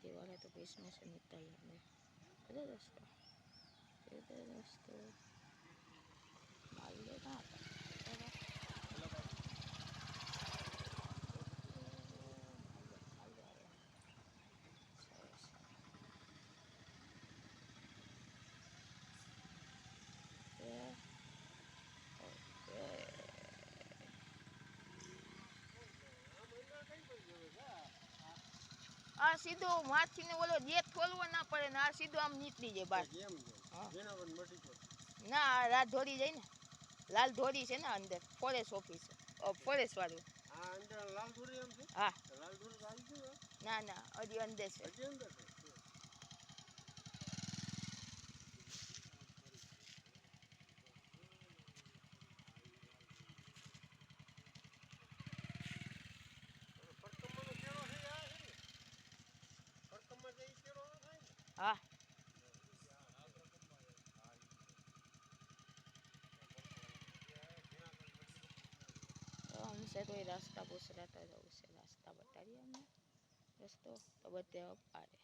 ये वाला तो इसमें से निकल लेंगे। अरे दोस्तों, ये दोस्तों माल लेना आ सीधो माथी ने बोलो जेट खोलવો ના પડે ને આ સીધો આમ નીકળી જાય બહાર કેમ છે જેનાવર મટી પર ના રાત ધોરી જાય ને લાલ ધોરી છે ને અંદર ફોરેસ્ટ ઓફિસ ફોરેસ્ટ વાળું આ અંદર લાલ ધોરી એમ છે હા લાલ ધોરી આવી ગયું ના ના હજી અંદર છે હજી અંદર છે हाँ तो हमसे कोई रास्ता पूछ रहा था तो उसे रास्ता बता दिया हमने दोस्तों। तो बताओ आ रहे